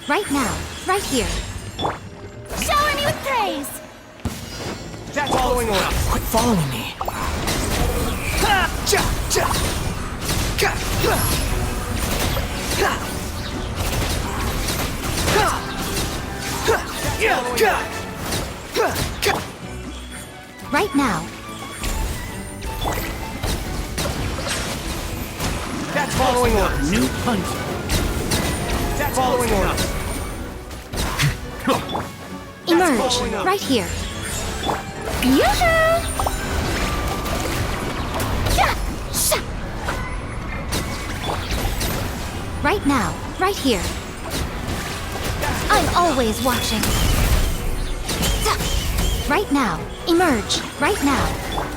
Right now, right here. Shower me with praise! That's following orders. Quit following me. Right now. That's following orders. New punch. That's following orders. Emerge, right here. Yoo-hoo! Right now, right here. I'm always watching. Right now, emerge, right now.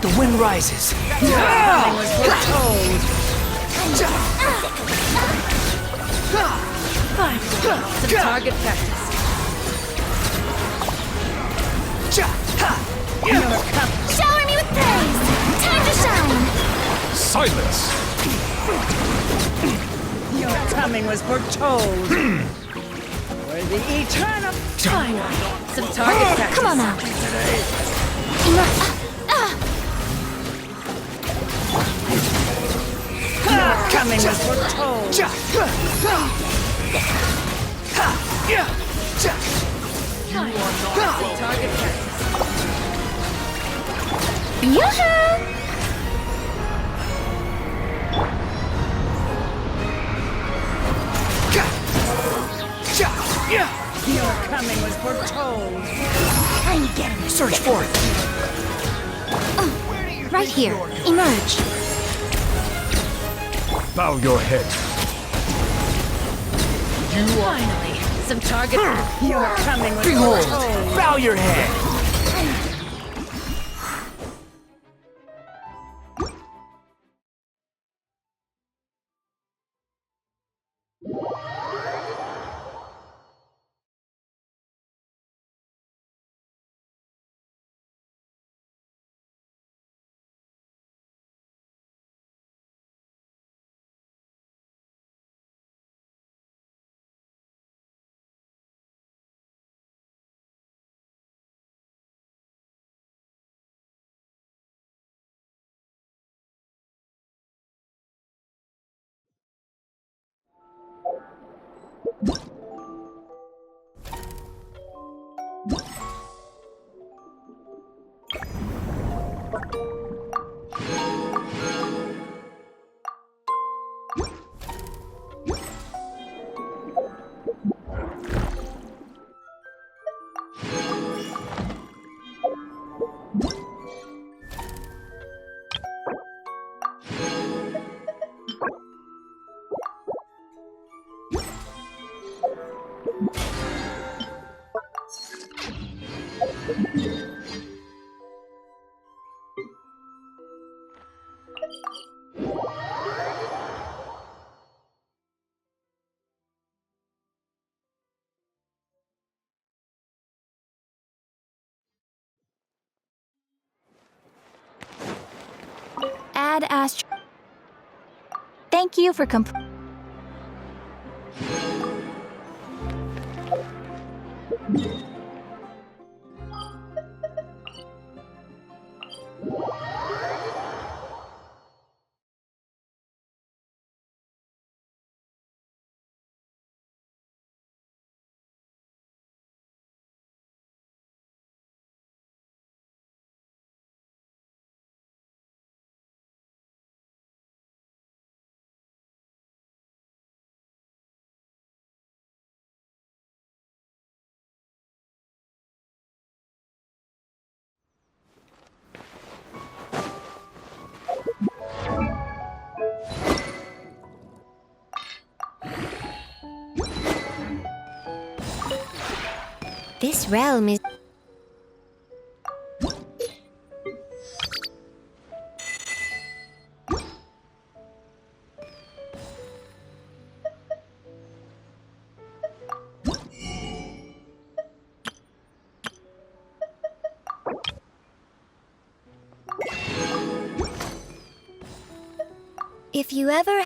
The wind rises. Coming was foretold. Fine. Some target practice. You're coming. Shower me with praise! Time to shine! Silence! Your coming was foretold. For the eternal. Finally, some target practice. Come on now! Your coming was foretold. Some target practice. Yoo-hoo! Your coming was foretold. How you get him? Search for it. Right here. Emerge. Bow your head. Finally, some target. Your coming was Behold, foretold. bow your head. Add Astro. Thank you for This realm is... If you ever...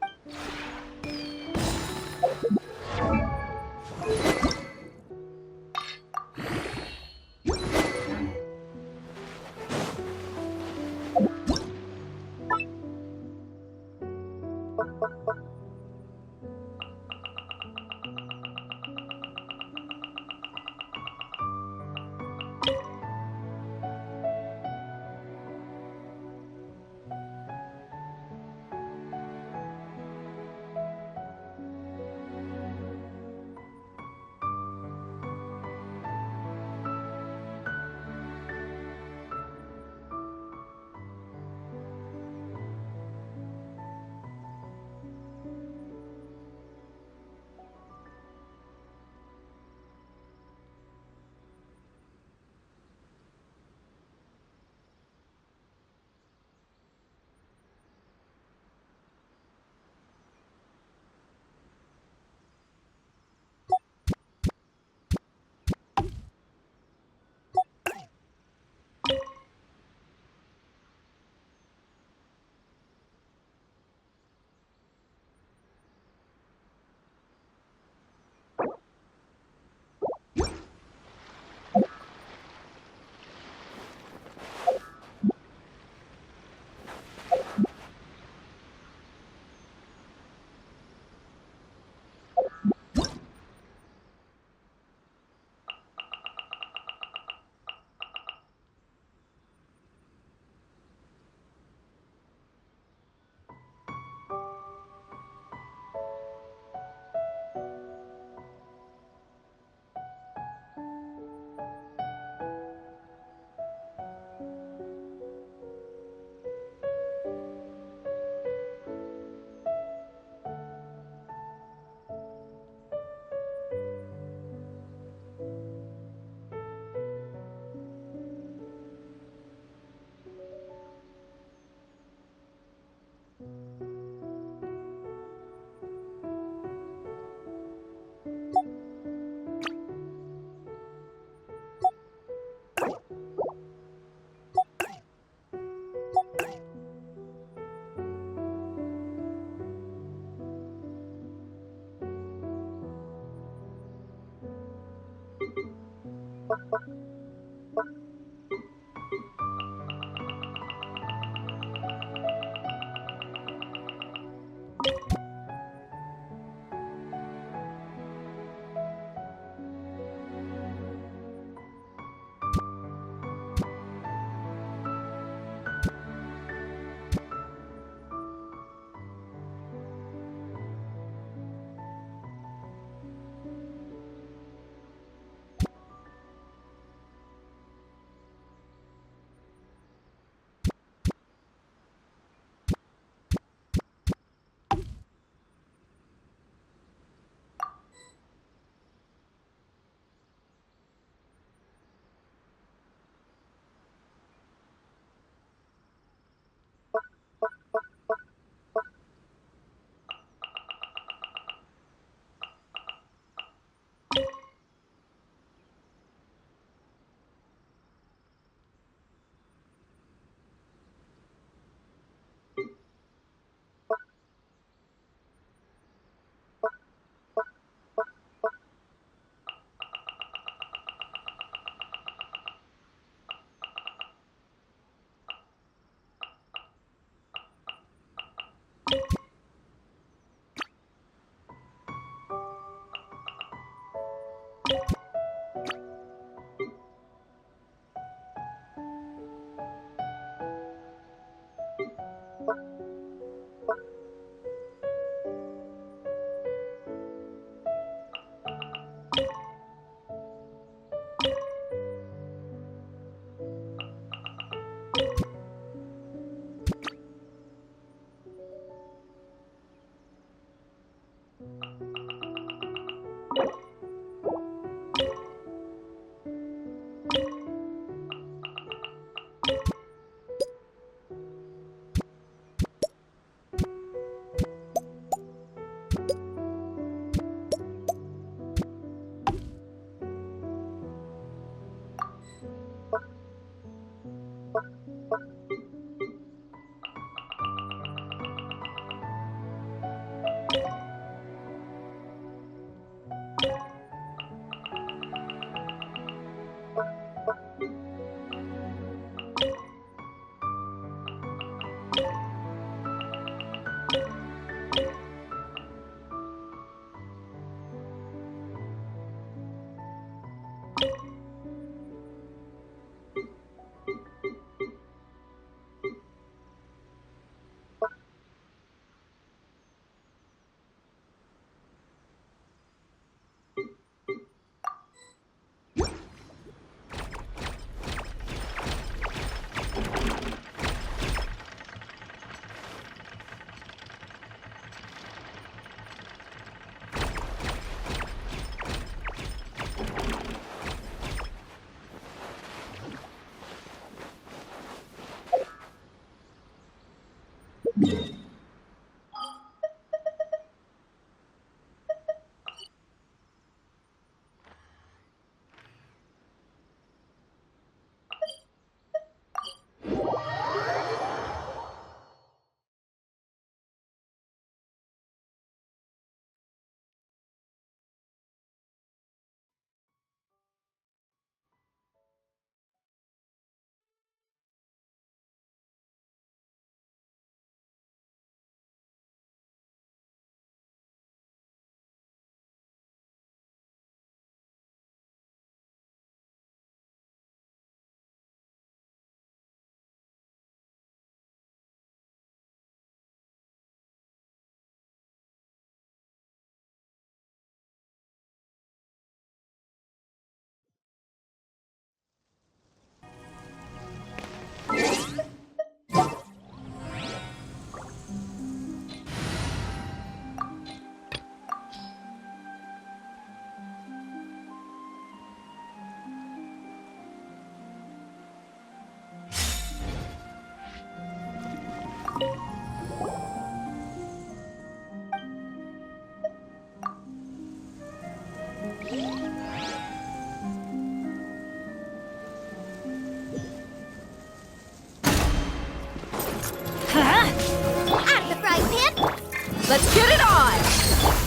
Let's get it on!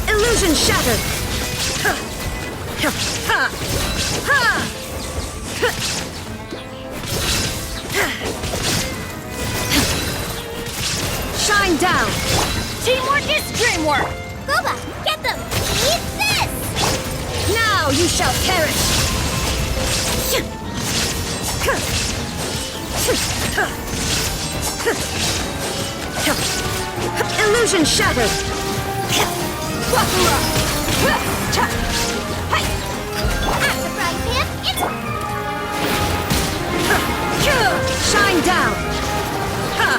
Illusion shattered! Shine down! Teamwork is dreamwork! Boba, get them! Eat this! Now you shall perish! Illusion shattered! Wakura! After frying pan, it's... Shine down! Ha!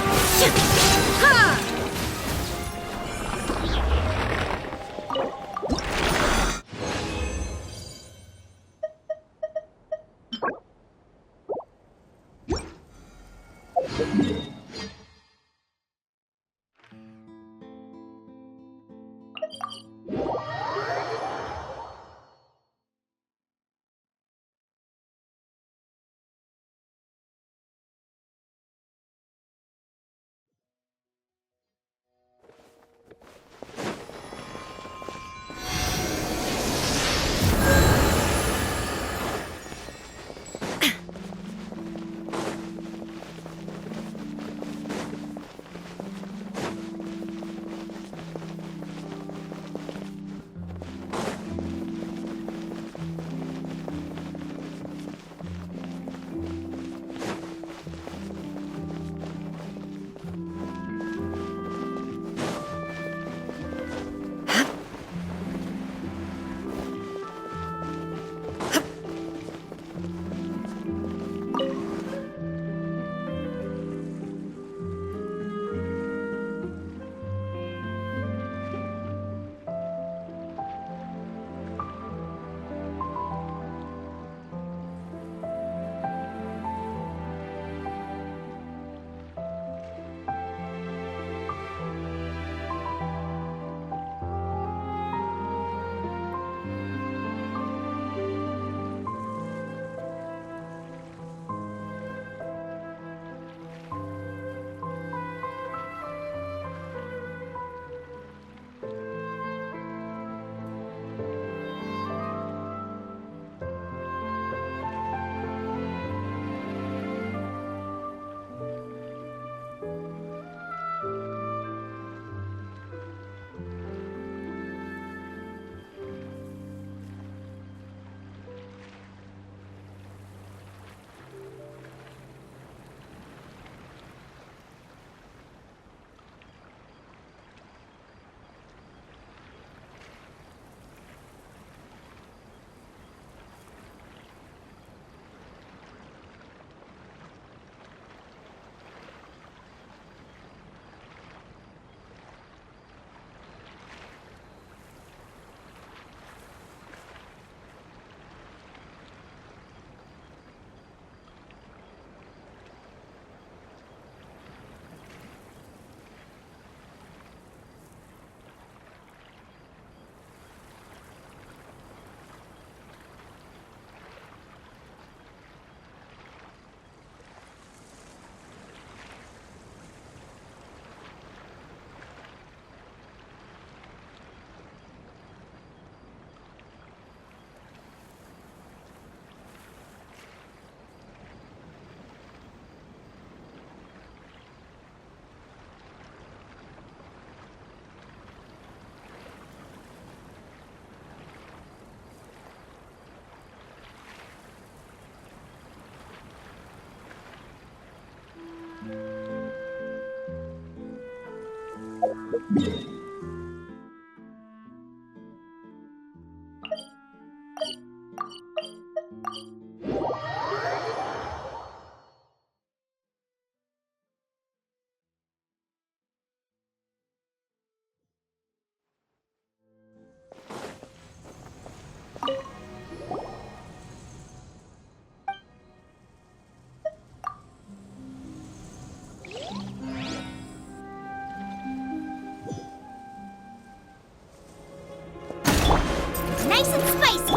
Nice and spicy!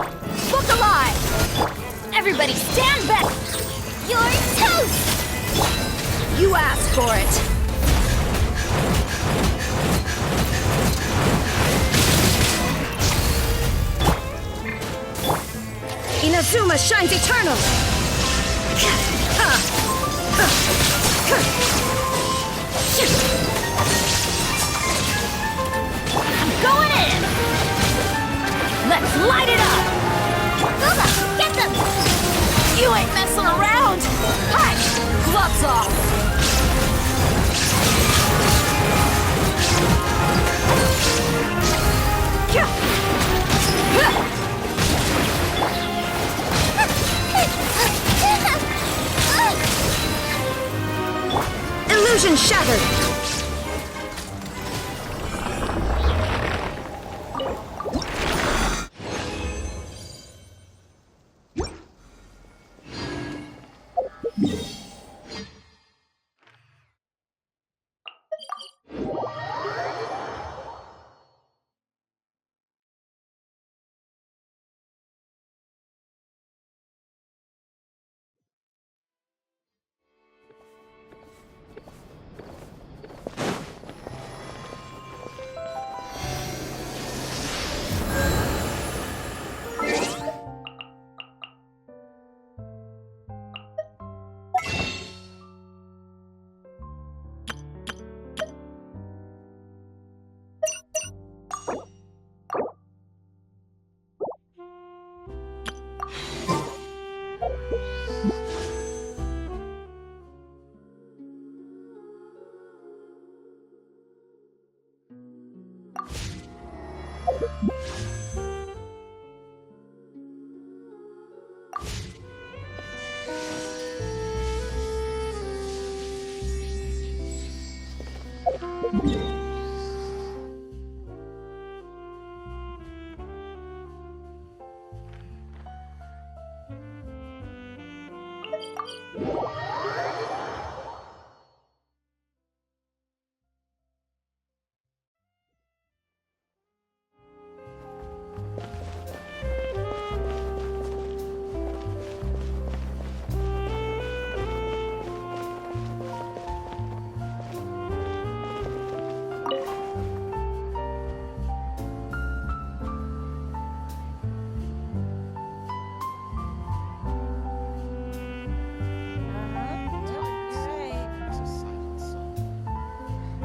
Look alive! Everybody stand back! You're toast! You asked for it! Inazuma shines eternal! Going in! Let's light it up! Booba, get them! You ain't messing around! Hi! Gloves off! Illusion shattered!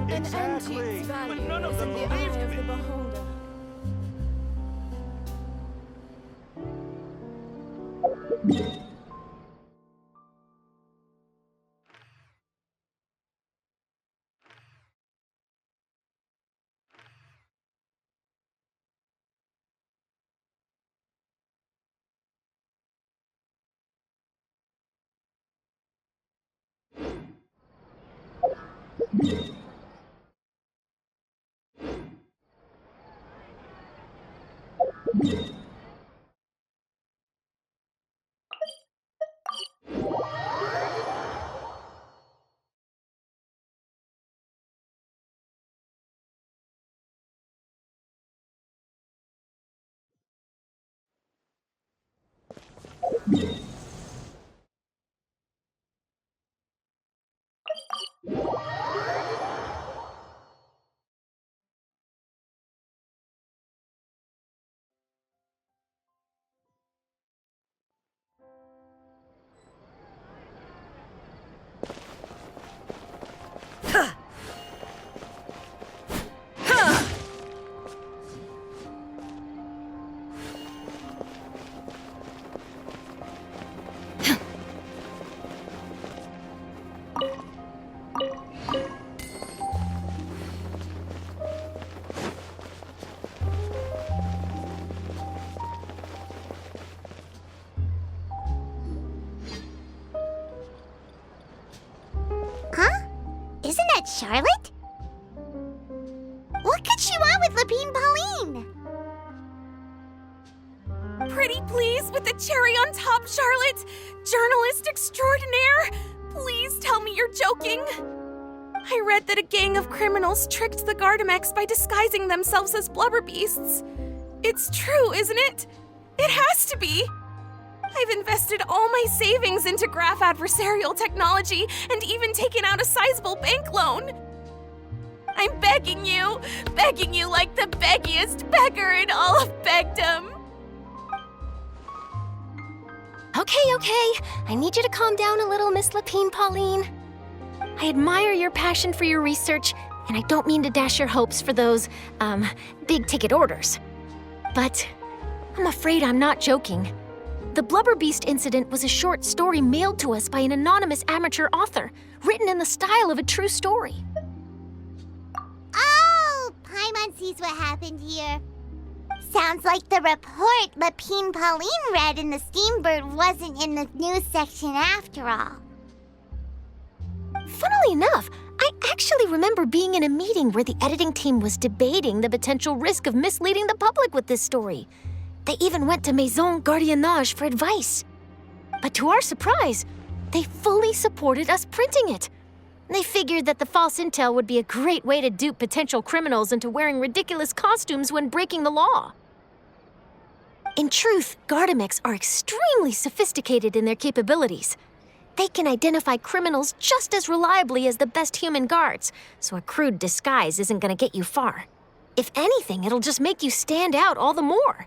Exactly. But none of them believed me. Isn't that Charlotte? What could she want with Lapine Pauline? Pretty please with the cherry on top, Charlotte! Journalist extraordinaire! Please tell me you're joking! I read that a gang of criminals tricked the Gardamex by disguising themselves as blubber beasts. It's true, isn't it? It has to be! I've invested all my savings into graph adversarial technology and even taken out a sizable bank loan. I'm begging you like the beggiest beggar in all of begdom. Okay. I need you to calm down a little, Miss Lapine Pauline. I admire your passion for your research, and I don't mean to dash your hopes for those, big-ticket orders. But I'm afraid I'm not joking. The Blubber Beast incident was a short story mailed to us by an anonymous amateur author, written in the style of a true story. Oh, Paimon sees what happened here. Sounds like the report Lapine Pauline read in the Steambird wasn't in the news section after all. Funnily enough, I actually remember being in a meeting where the editing team was debating the potential risk of misleading the public with this story. They even went to Maison Gardiennage for advice. But to our surprise, they fully supported us printing it. They figured that the false intel would be a great way to dupe potential criminals into wearing ridiculous costumes when breaking the law. In truth, Gardamex are extremely sophisticated in their capabilities. They can identify criminals just as reliably as the best human guards, so a crude disguise isn't going to get you far. If anything, it'll just make you stand out all the more.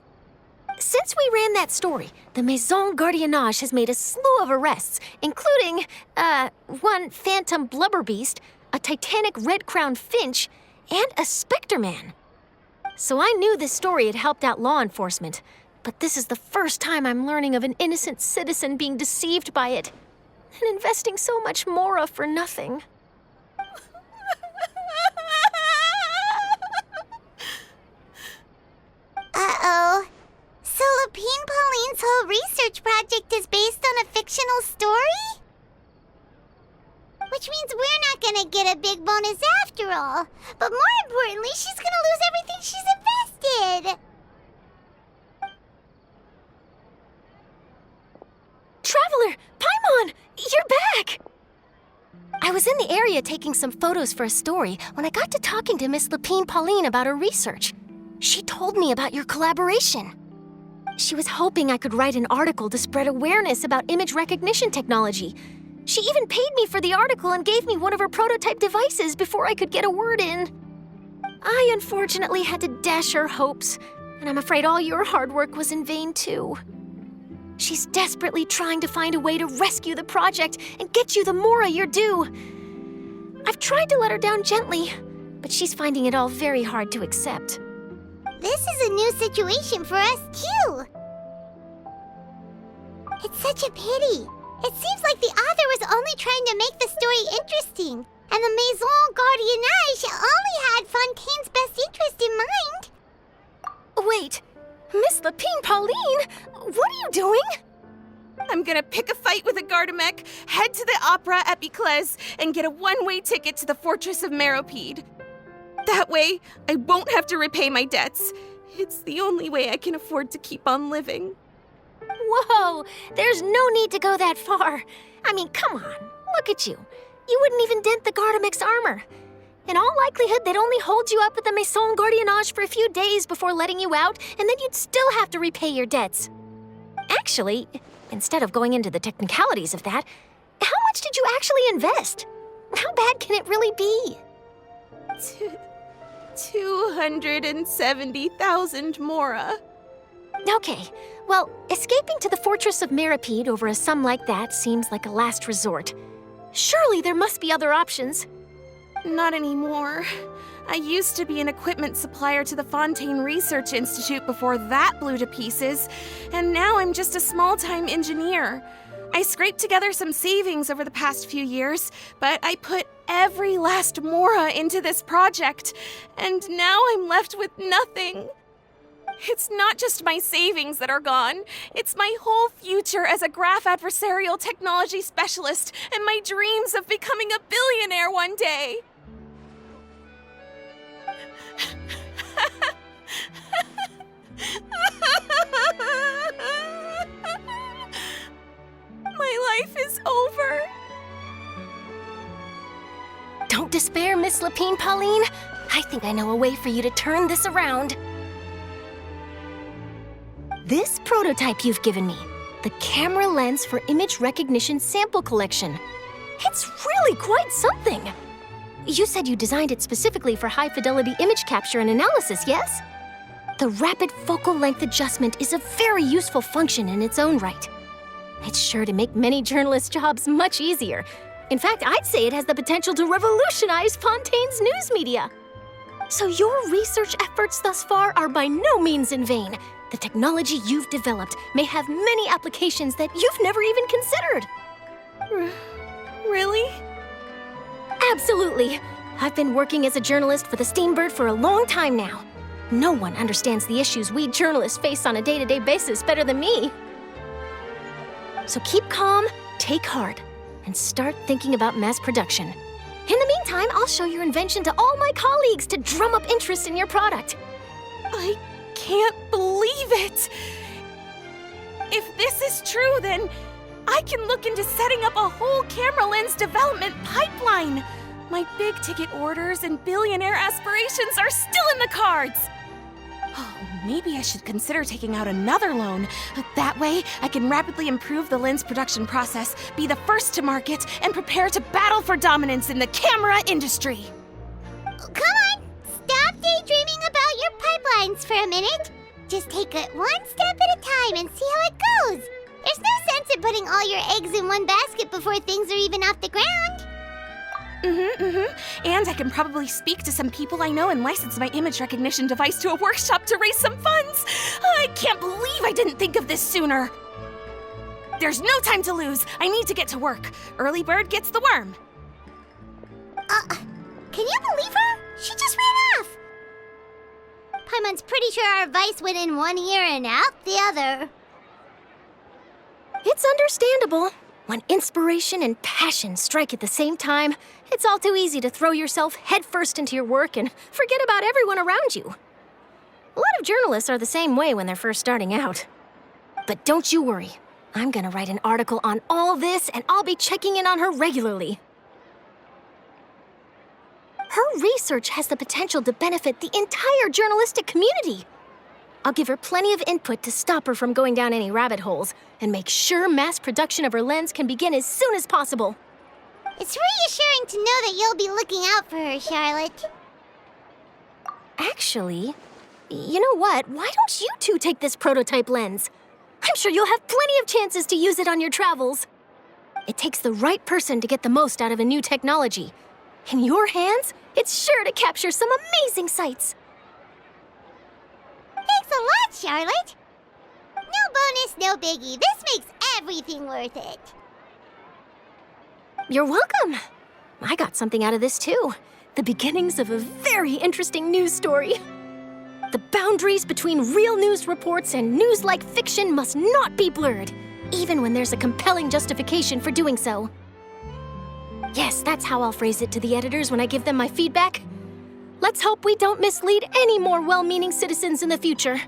Since we ran that story, the Maison Gardiennage has made a slew of arrests, including, one phantom blubber beast, a titanic red-crowned finch, and a specter man. So I knew this story had helped out law enforcement, but this is the first time I'm learning of an innocent citizen being deceived by it, and investing so much Mora for nothing. Uh-oh. So Lapine Pauline's whole research project is based on a fictional story? Which means we're not gonna get a big bonus after all. But more importantly, she's gonna lose everything she's invested. Traveler! Paimon! You're back! I was in the area taking some photos for a story when I got to talking to Miss Lapine Pauline about her research. She told me about your collaboration. She was hoping I could write an article to spread awareness about image recognition technology. She even paid me for the article and gave me one of her prototype devices before I could get a word in. I unfortunately had to dash her hopes, and I'm afraid all your hard work was in vain too. She's desperately trying to find a way to rescue the project and get you the Mora you're due. I've tried to let her down gently, but she's finding it all very hard to accept. This is a new situation for us, too. It's such a pity. It seems like the author was only trying to make the story interesting, and the Maison Gardiennage only had Fontaine's best interest in mind. Wait, Miss Lapine Pauline, what are you doing? I'm gonna pick a fight with a Gardamek, head to the opera at Biclez, and get a one-way ticket to the Fortress of Meropide. That way, I won't have to repay my debts. It's the only way I can afford to keep on living. Whoa, there's no need to go that far. I mean, come on, look at you. You wouldn't even dent the Gardamex armor. In all likelihood, they'd only hold you up at the Maison Gardiennage for a few days before letting you out, and then you'd still have to repay your debts. Actually, instead of going into the technicalities of that, how much did you actually invest? How bad can it really be? 270,000 Mora. Okay, well, escaping to the Fortress of Meropide over a sum like that seems like a last resort. Surely there must be other options. Not anymore. I used to be an equipment supplier to the Fontaine Research Institute before that blew to pieces, and now I'm just a small-time engineer. I scraped together some savings over the past few years, but I put every last Mora into this project, and now I'm left with nothing. It's not just my savings that are gone. It's my whole future as a graph adversarial technology specialist and my dreams of becoming a billionaire one day. My life is over. Don't despair, Miss Lapine Pauline. I think I know a way for you to turn this around. This prototype you've given me, the camera lens for image recognition sample collection. It's really quite something. You said you designed it specifically for high-fidelity image capture and analysis, yes? The rapid focal length adjustment is a very useful function in its own right. It's sure to make many journalists' jobs much easier. In fact, I'd say it has the potential to revolutionize Fontaine's news media. So your research efforts thus far are by no means in vain. The technology you've developed may have many applications that you've never even considered. Really? Absolutely. I've been working as a journalist for the Steambird for a long time now. No one understands the issues we journalists face on a day-to-day basis better than me. So keep calm, take heart, and start thinking about mass production. In the meantime, I'll show your invention to all my colleagues to drum up interest in your product. I can't believe it! If this is true, then I can look into setting up a whole camera lens development pipeline. My big-ticket orders and billionaire aspirations are still in the cards. Oh, maybe I should consider taking out another loan. That way, I can rapidly improve the lens production process, be the first to market, and prepare to battle for dominance in the camera industry. Come on, stop daydreaming about your pipelines for a minute. Just take it one step at a time and see how it goes. There's no sense in putting all your eggs in one basket before things are even off the ground. And I can probably speak to some people I know and license my image recognition device to a workshop to raise some funds. I can't believe I didn't think of this sooner. There's no time to lose. I need to get to work. Early bird gets the worm. Can you believe her? She just ran off. Paimon's pretty sure our advice went in one ear and out the other. It's understandable. When inspiration and passion strike at the same time, it's all too easy to throw yourself headfirst into your work and forget about everyone around you. A lot of journalists are the same way when they're first starting out. But don't you worry. I'm gonna write an article on all this, and I'll be checking in on her regularly. Her research has the potential to benefit the entire journalistic community. I'll give her plenty of input to stop her from going down any rabbit holes and make sure mass production of her lens can begin as soon as possible. It's reassuring to know that you'll be looking out for her, Charlotte. Actually, you know what? Why don't you two take this prototype lens? I'm sure you'll have plenty of chances to use it on your travels. It takes the right person to get the most out of a new technology. In your hands, it's sure to capture some amazing sights. Thanks a lot, Charlotte. No bonus, no biggie. This makes everything worth it. You're welcome. I got something out of this too. The beginnings of a very interesting news story. The boundaries between real news reports and news-like fiction must not be blurred, even when there's a compelling justification for doing so. Yes, that's how I'll phrase it to the editors when I give them my feedback. Let's hope we don't mislead any more well-meaning citizens in the future.